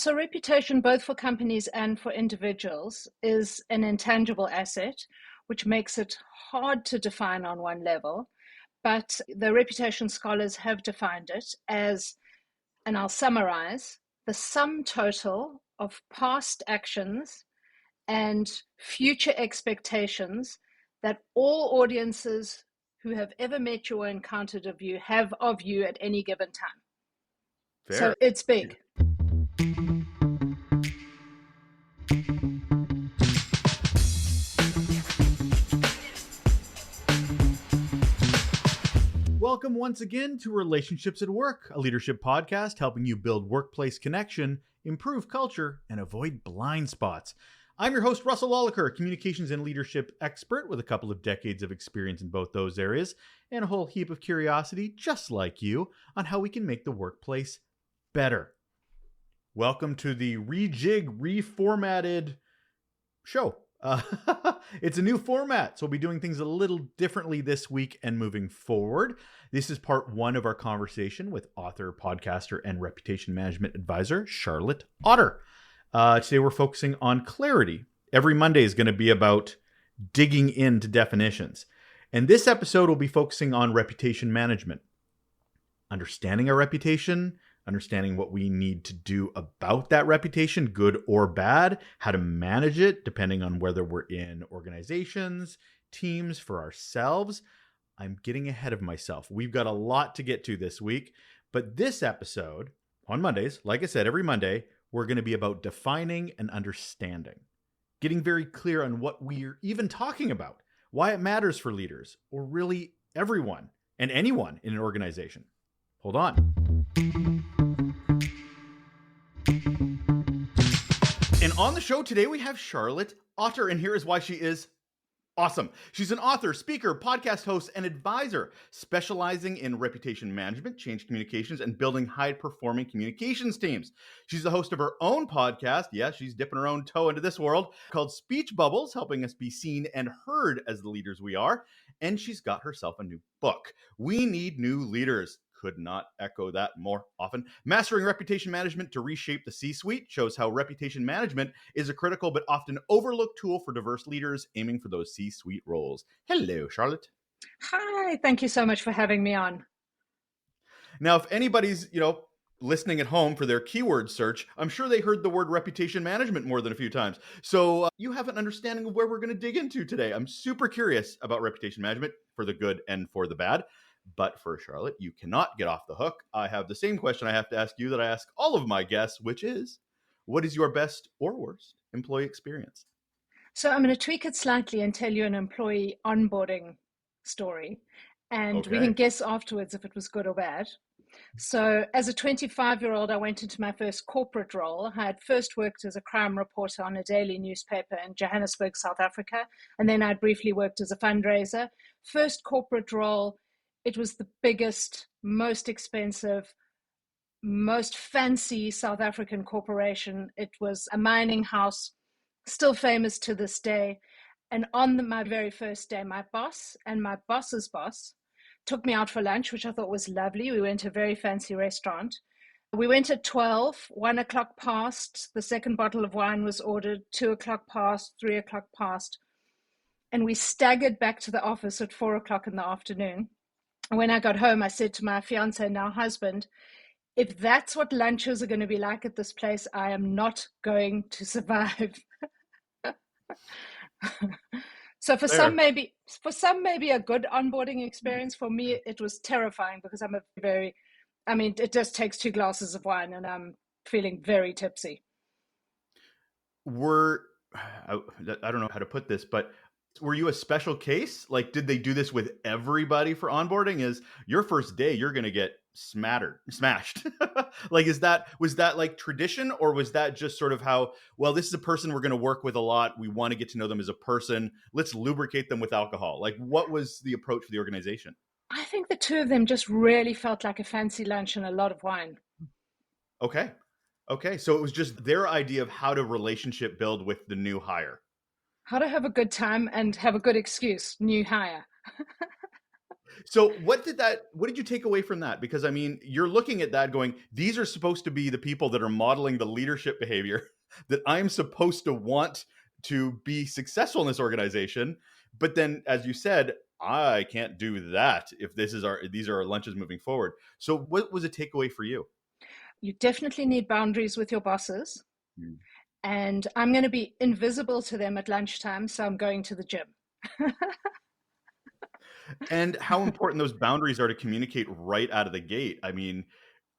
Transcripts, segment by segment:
So reputation, both for companies and for individuals, is an intangible asset, which makes it hard to define on one level. But the reputation scholars have defined it as, and I'll summarize, the sum total of past actions and future expectations that all audiences who have ever met you or encountered of you have of you at any given time. Fair. So it's big. Welcome once again to Relationships at Work, a leadership podcast helping you build workplace connection, improve culture, and avoid blind spots. I'm your host, Russel Lolacher, communications and leadership expert with a couple of decades of experience in both those areas and a whole heap of curiosity, just like you, on how we can make the workplace better. Welcome to the reformatted show. It's a new format, so we'll be doing things a little differently this week and moving forward. This is part one of our conversation with author, podcaster, and reputation management advisor, Charlotte Otter. Today we're focusing on clarity. Every Monday is going to be about digging into definitions. And this episode will be focusing on reputation management. Understanding our reputation, understanding what we need to do about that reputation, good or bad, how to manage it, depending on whether we're in organizations, teams, for ourselves. I'm getting ahead of myself. We've got a lot to get to this week, but this episode on Mondays, like I said, every Monday, we're going to be about defining and understanding, getting very clear on what we're even talking about, why it matters for leaders, or really everyone and anyone in an organization. Hold on. And on the show today, we have Charlotte Otter, and here is why she is awesome. She's an author, speaker, podcast host, and advisor, specializing in reputation management, change communications, and building high-performing communications teams. She's the host of her own podcast. Yeah, she's dipping her own toe into this world, called Speech Bubbles, helping us be seen and heard as the leaders we are. And she's got herself a new book, We Need New Leaders. Could not echo that more often. Mastering Reputation Management to Reshape the C-Suite shows how reputation management is a critical but often overlooked tool for diverse leaders aiming for those C-suite roles. Hello, Charlotte. Hi, thank you so much for having me on. Now, if anybody's, listening at home for their keyword search, I'm sure they heard the word reputation management more than a few times. So you have an understanding of where we're going to dig into today. I'm super curious about reputation management for the good and for the bad. But for Charlotte, you cannot get off the hook. I have the same question I have to ask you that I ask all of my guests, which is, what is your best or worst employee experience? So I'm going to tweak it slightly and tell you an employee onboarding story. And we can guess afterwards if it was good or bad. So as a 25-year-old, I went into my first corporate role. I had first worked as a crime reporter on a daily newspaper in Johannesburg, South Africa. And then I'd briefly worked as a fundraiser. First corporate role. It was the biggest, most expensive, most fancy South African corporation. It was a mining house, still famous to this day. And on my very first day, my boss and my boss's boss took me out for lunch, which I thought was lovely. We went to a very fancy restaurant. We went at 12, 1 o'clock passed. The second bottle of wine was ordered, 2 o'clock passed, 3 o'clock passed. And we staggered back to the office at 4 o'clock in the afternoon. When I got home, I said to my fiance, now husband, if that's what lunches are going to be like at this place, I am not going to survive. So for some, maybe a good onboarding experience. For me, it was terrifying because it just takes 2 glasses of wine and I'm feeling very tipsy. I don't know how to put this, but were you a special case? Like, did they do this with everybody for onboarding? Is your first day, you're going to get smashed. Like, was that like tradition, or was that just sort of how, well, this is a person we're going to work with a lot. We want to get to know them as a person. Let's lubricate them with alcohol. Like, what was the approach for the organization? I think the two of them just really felt like a fancy lunch and a lot of wine. Okay. So it was just their idea of how to relationship build with the new hire. How to have a good time and have a good excuse, new hire. So what did you take away from that? Because I mean, you're looking at that going, these are supposed to be the people that are modeling the leadership behavior that I'm supposed to want to be successful in this organization. But then, as you said, I can't do that if these are our lunches moving forward. So what was a takeaway for you? You definitely need boundaries with your bosses. Mm. And I'm going to be invisible to them at lunchtime, so I'm going to the gym. And how important those boundaries are to communicate right out of the gate. I mean,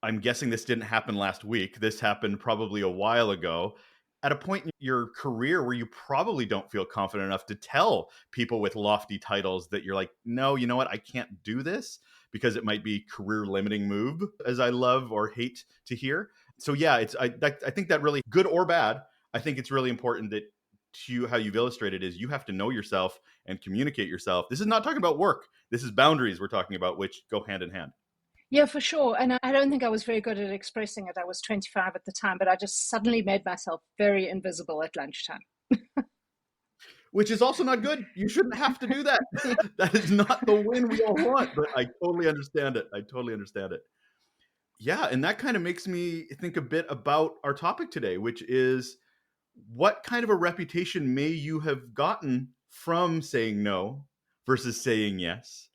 I'm guessing this didn't happen last week. This happened probably a while ago at a point in your career where you probably don't feel confident enough to tell people with lofty titles that you're like, no, you know what? I can't do this because it might be career limiting move, as I love or hate to hear. So yeah, I think that really, good or bad, I think it's really important that how you've illustrated is you have to know yourself and communicate yourself. This is not talking about work. This is boundaries we're talking about, which go hand in hand. Yeah, for sure. And I don't think I was very good at expressing it. I was 25 at the time, but I just suddenly made myself very invisible at lunchtime. Which is also not good. You shouldn't have to do that. That is not the win we all want, but I totally understand it. I totally understand it. Yeah, and that kind of makes me think a bit about our topic today, which is what kind of a reputation may you have gotten from saying no versus saying yes?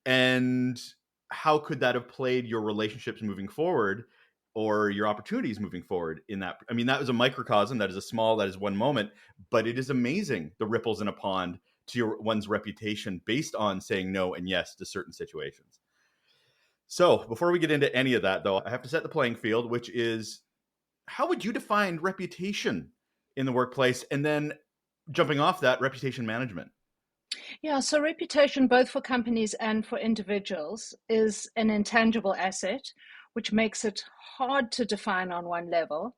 And how could that have played your relationships moving forward or your opportunities moving forward in that? I mean, that was a microcosm. That is one moment, but it is amazing the ripples in a pond to one's reputation based on saying no and yes to certain situations. So before we get into any of that, though, I have to set the playing field, which is, how would you define reputation in the workplace? And then jumping off that, reputation management. Yeah, so reputation, both for companies and for individuals, is an intangible asset, which makes it hard to define on one level.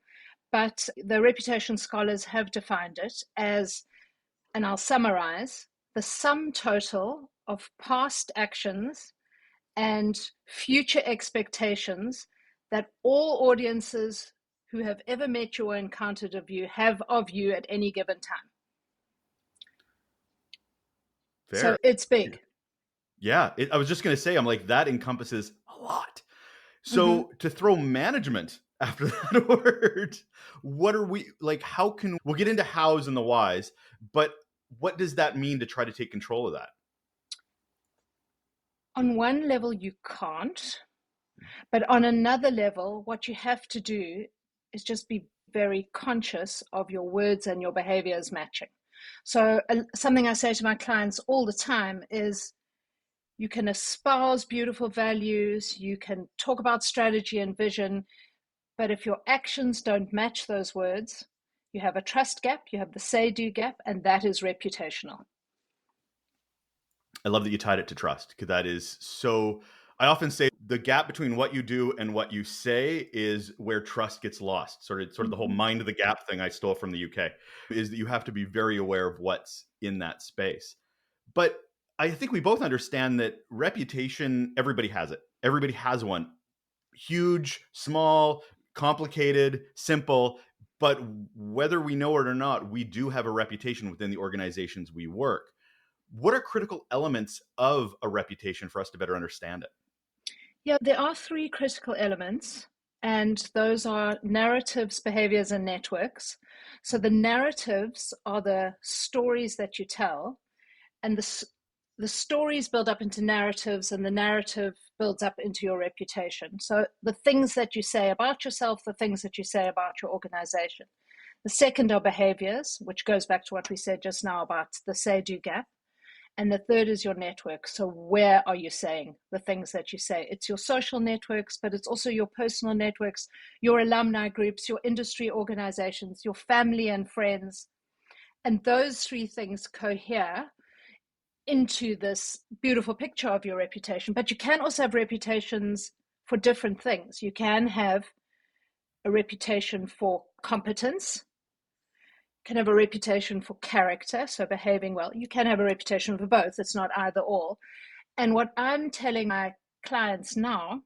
But the reputation scholars have defined it as, and I'll summarize, the sum total of past actions and future expectations that all audiences who have ever met you or encountered of you have of you at any given time. Fair. So it's big. Yeah, I was just going to say, I'm like, that encompasses a lot. So to throw management after that word, what are we like? How can we'll get into hows and the whys, but what does that mean to try to take control of that? On one level, you can't. But on another level, what you have to do is just be very conscious of your words and your behaviors matching. So something I say to my clients all the time is, you can espouse beautiful values, you can talk about strategy and vision, but if your actions don't match those words, you have a trust gap, you have the say-do gap, and that is reputational. I love that you tied it to trust, because that is so. I often say the gap between what you do and what you say is where trust gets lost. Sort of the whole mind of the gap thing I stole from the UK is that you have to be very aware of what's in that space. But I think we both understand that reputation, everybody has it. Everybody has one. Huge, small, complicated, simple. But whether we know it or not, we do have a reputation within the organizations we work. What are critical elements of a reputation for us to better understand it? Yeah, there are three critical elements, and those are narratives, behaviors, and networks. So the narratives are the stories that you tell, and the stories build up into narratives, and the narrative builds up into your reputation. So the things that you say about yourself, the things that you say about your organization. The second are behaviors, which goes back to what we said just now about the say-do gap. And the third is your network. So where are you saying the things that you say? It's your social networks, but it's also your personal networks, your alumni groups, your industry organizations, your family and friends. And those three things cohere into this beautiful picture of your reputation. But you can also have reputations for different things. You can have a reputation for competence, can have a reputation for character, so behaving well. You can have a reputation for both. It's not either or. And what I'm telling my clients now,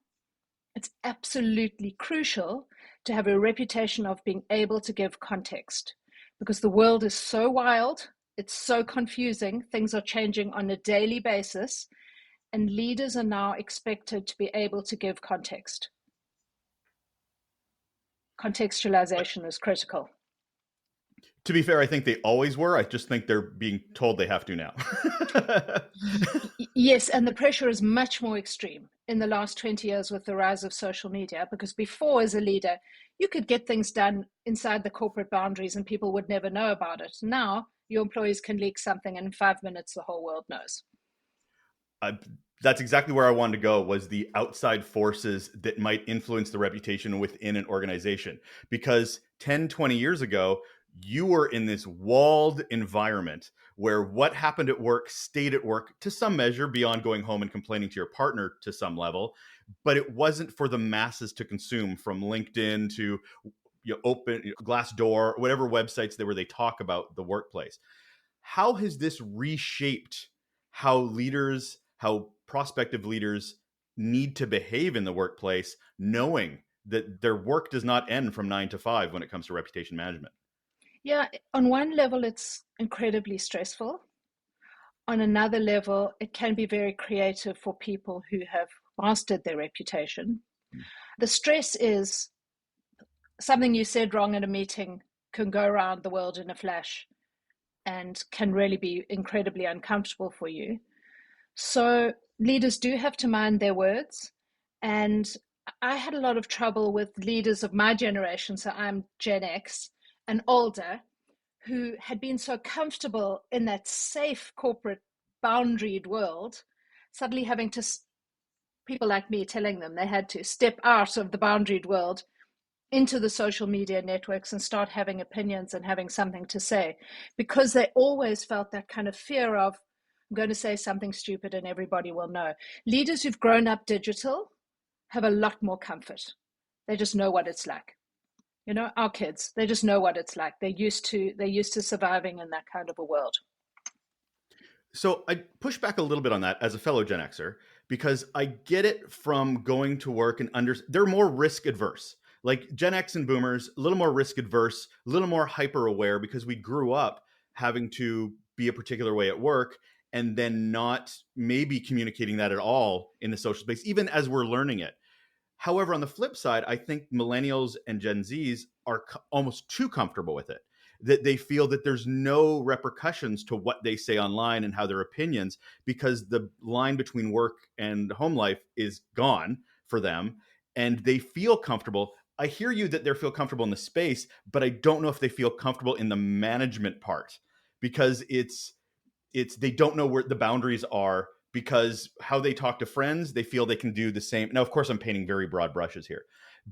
it's absolutely crucial to have a reputation of being able to give context, because the world is so wild, it's so confusing, things are changing on a daily basis, and leaders are now expected to be able to give context. Contextualization is critical. To be fair, I think they always were. I just think they're being told they have to now. Yes, and the pressure is much more extreme in the last 20 years with the rise of social media, because before, as a leader, you could get things done inside the corporate boundaries and people would never know about it. Now, your employees can leak something and in 5 minutes, the whole world knows. That's exactly where I wanted to go, was the outside forces that might influence the reputation within an organization. Because 10, 20 years ago, you were in this walled environment where what happened at work stayed at work to some measure, beyond going home and complaining to your partner to some level. But it wasn't for the masses to consume, from LinkedIn to open Glassdoor, whatever websites there were, they talk about the workplace. How has this reshaped how leaders, how prospective leaders need to behave in the workplace, knowing that their work does not end from 9 to 5 when it comes to reputation management? Yeah, on one level, it's incredibly stressful. On another level, it can be very creative for people who have mastered their reputation. The stress is something you said wrong in a meeting can go around the world in a flash and can really be incredibly uncomfortable for you. So leaders do have to mind their words. And I had a lot of trouble with leaders of my generation, so I'm Gen X and older, who had been so comfortable in that safe corporate boundaried world, suddenly having to, people like me telling them they had to step out of the boundaried world into the social media networks and start having opinions and having something to say, because they always felt that kind of fear of, I'm going to say something stupid and everybody will know. Leaders who've grown up digital have a lot more comfort. They just know what it's like. Our kids, they just know what it's like. They're used to surviving in that kind of a world. So I push back a little bit on that as a fellow Gen Xer, because I get it from going to work and they're more risk adverse. Like Gen X and boomers, a little more risk adverse, a little more hyper aware, because we grew up having to be a particular way at work and then not maybe communicating that at all in the social space, even as we're learning it. However, on the flip side, I think millennials and Gen Zs are almost too comfortable with it, that they feel that there's no repercussions to what they say online and how their opinions, because the line between work and home life is gone for them, and they feel comfortable. I hear you that they feel comfortable in the space, but I don't know if they feel comfortable in the management part, because they don't know where the boundaries are, because how they talk to friends, they feel they can do the same. Now, of course, I'm painting very broad brushes here,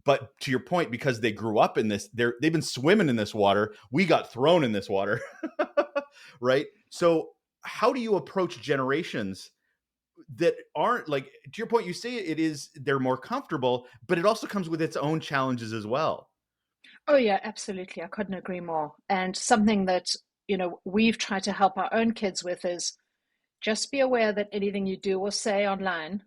but to your point, because they grew up in this, they've been swimming in this water. We got thrown in this water, right? So how do you approach generations that aren't, like, to your point, you say they're more comfortable, but it also comes with its own challenges as well. Oh yeah, absolutely. I couldn't agree more. And something that, we've tried to help our own kids with is just be aware that anything you do or say online,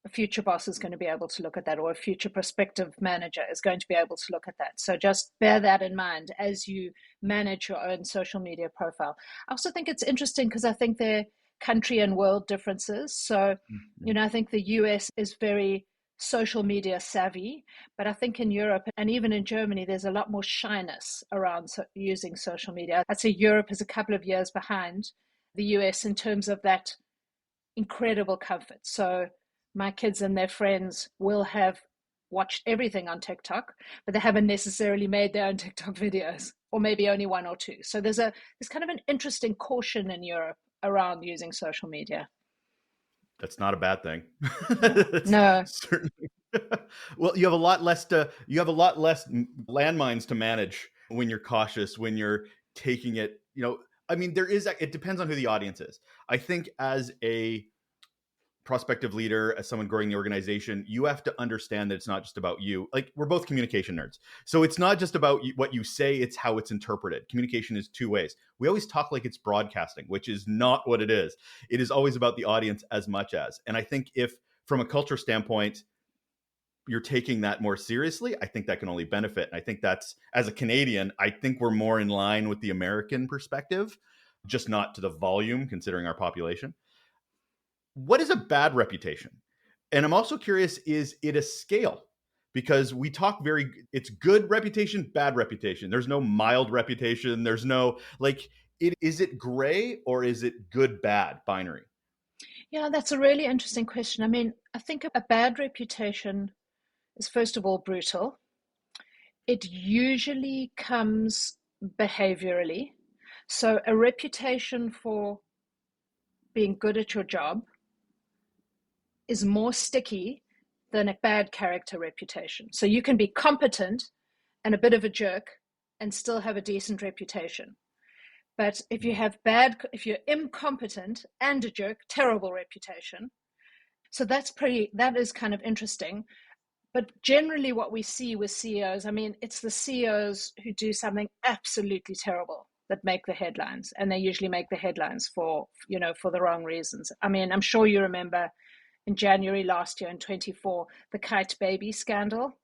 a future boss is going to be able to look at that, or a future prospective manager is going to be able to look at that. So just bear that in mind as you manage your own social media profile. I also think it's interesting because I think there are country and world differences. So, I think the US is very social media savvy, but I think in Europe and even in Germany, there's a lot more shyness around using social media. I'd say Europe is a couple of years behind the US in terms of that incredible comfort. So my kids and their friends will have watched everything on TikTok, but they haven't necessarily made their own TikTok videos, or maybe only one or two. So there's kind of an interesting caution in Europe around using social media. That's not a bad thing. No. Certainly. Well, you have a lot less landmines to manage when you're cautious, when you're taking it, it depends on who the audience is. I think as a prospective leader, as someone growing the organization, you have to understand that it's not just about you. Like, we're both communication nerds. So it's not just about what you say, it's how it's interpreted. Communication is two ways. We always talk like it's broadcasting, which is not what it is. It is always about the audience as much as. And I think if from a culture standpoint, you're taking that more seriously, I think that can only benefit. And I think that's, as a Canadian, I think we're more in line with the American perspective, just not to the volume considering our population. what is a bad reputation? And I'm also curious, is it a scale? Because we talk it's good reputation, bad reputation. There's no mild reputation. There's no, like, is it gray or is it good, bad, binary? Yeah, that's a really interesting question. I mean, I think a bad reputation is, first of all, brutal. It usually comes behaviorally. So, a reputation for being good at your job is more sticky than a bad character reputation. So, you can be competent and a bit of a jerk and still have a decent reputation. But if if you're incompetent and a jerk, terrible reputation. So that is kind of interesting. But generally, what we see with CEOs, I mean, it's the CEOs who do something absolutely terrible that make the headlines, and they usually make the headlines for the wrong reasons. I mean, I'm sure you remember in January last year in 24, the Kite Baby scandal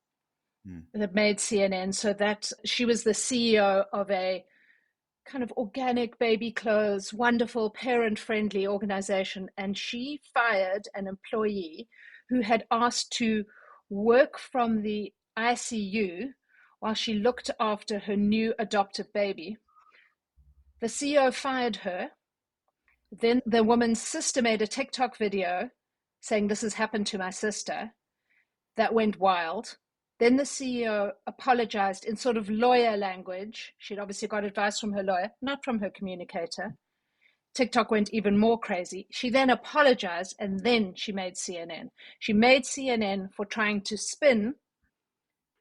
that made CNN. So that she was the CEO of a kind of organic baby clothes, wonderful parent-friendly organization, and she fired an employee who had asked to work from the ICU while she looked after her new adoptive baby. The CEO fired her. Then the woman's sister made a TikTok video saying, "This has happened to my sister." That went wild. Then the CEO apologized in sort of lawyer language. She'd obviously got advice from her lawyer, not from her communicator. TikTok went even more crazy. She then apologized, and then she made CNN. She made CNN for trying to spin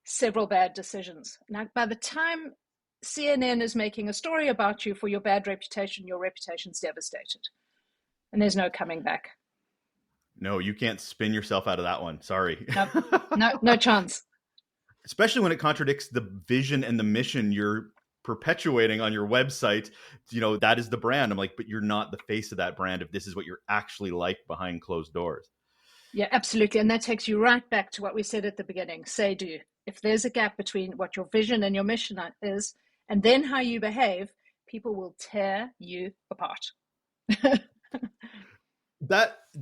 several bad decisions. Now, by the time CNN is making a story about you for your bad reputation, your reputation's devastated. And there's no coming back. No, you can't spin yourself out of that one. Sorry. No chance. Especially when it contradicts the vision and the mission you're perpetuating on your website. That is the brand. I'm like, but you're not the face of that brand if this is what you're actually like behind closed doors. Yeah, absolutely. And that takes you right back to what we said at the beginning. Say do. If there's a gap between what your vision and your mission is, and then how you behave, people will tear you apart.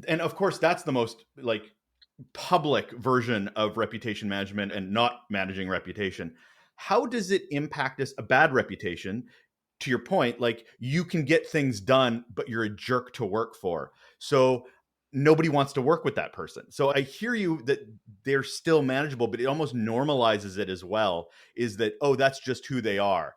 And of course, that's the most public version of reputation management and not managing reputation. How does it impact us? A bad reputation, to your point, like, you can get things done, but you're a jerk to work for. So nobody wants to work with that person. So I hear you that they're still manageable, but it almost normalizes it as well, is that, oh, that's just who they are,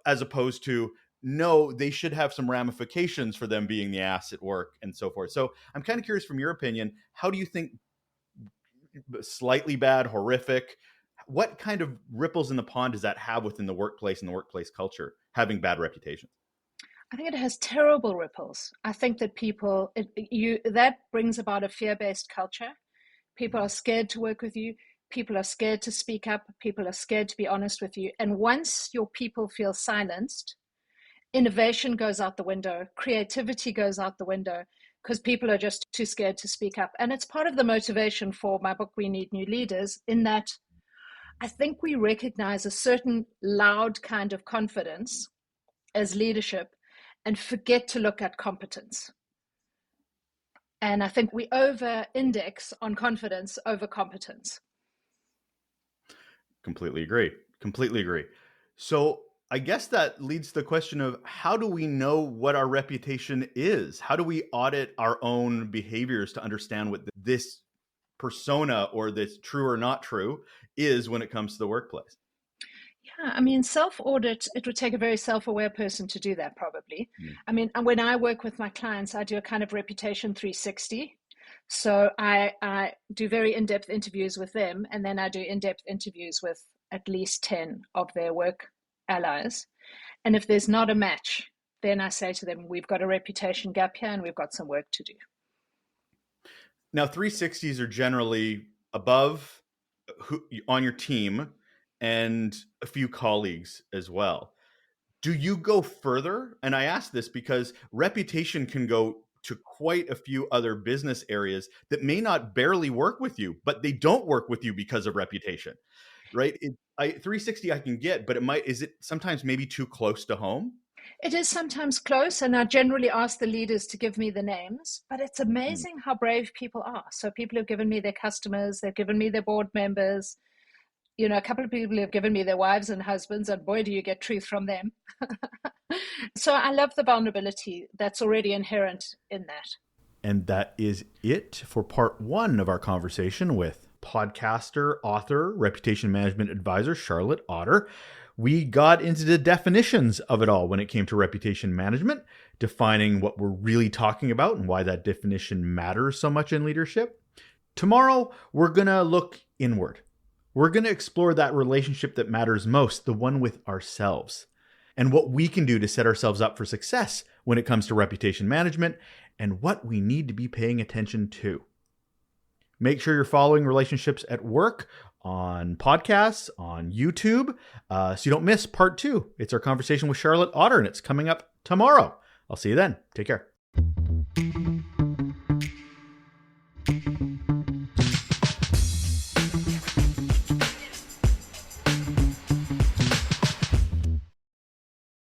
as opposed to, no, they should have some ramifications for them being the ass at work and so forth. So I'm kind of curious, from your opinion, how do you think slightly bad, horrific, what kind of ripples in the pond does that have within the workplace and the workplace culture, having bad reputations? I think it has terrible ripples. I think that that brings about a fear-based culture. People are scared to work with you. People are scared to speak up. People are scared to be honest with you. And once your people feel silenced, innovation goes out the window, creativity goes out the window, because people are just too scared to speak up. And it's part of the motivation for my book, We Need New Leaders, in that I think we recognize a certain loud kind of confidence as leadership and forget to look at competence. And I think we over-index on confidence over competence. Completely agree. So I guess that leads to the question of, how do we know what our reputation is? How do we audit our own behaviors to understand what this persona, or this true or not true, is when it comes to the workplace? Yeah, I mean, self-audit, it would take a very self-aware person to do that, probably. I mean, when I work with my clients, I do a kind of reputation 360. So I do very in-depth interviews with them, and then I do in-depth interviews with at least 10 of their work allies. And if there's not a match, then I say to them, we've got a reputation gap here and we've got some work to do. Now, 360s are generally above, on your team, and a few colleagues as well. Do you go further? And I ask this because reputation can go to quite a few other business areas that may not barely work with you, but they don't work with you because of reputation, right? 360 I can get, but is it sometimes maybe too close to home? It is sometimes close, and I generally ask the leaders to give me the names, but it's amazing how brave people are. So people have given me their customers, they've given me their board members. You know, a couple of people have given me their wives and husbands, and boy, do you get truth from them. So I love the vulnerability that's already inherent in that. And that is it for part 1 of our conversation with podcaster, author, reputation management advisor, Charlotte Otter. We got into the definitions of it all when it came to reputation management, defining what we're really talking about and why that definition matters so much in leadership. Tomorrow, we're going to look inward. We're going to explore that relationship that matters most, the one with ourselves, and what we can do to set ourselves up for success when it comes to reputation management and what we need to be paying attention to. Make sure you're following Relationships at Work on podcasts, on YouTube, so you don't miss part 2. It's our conversation with Charlotte Otter, and it's coming up tomorrow. I'll see you then. Take care.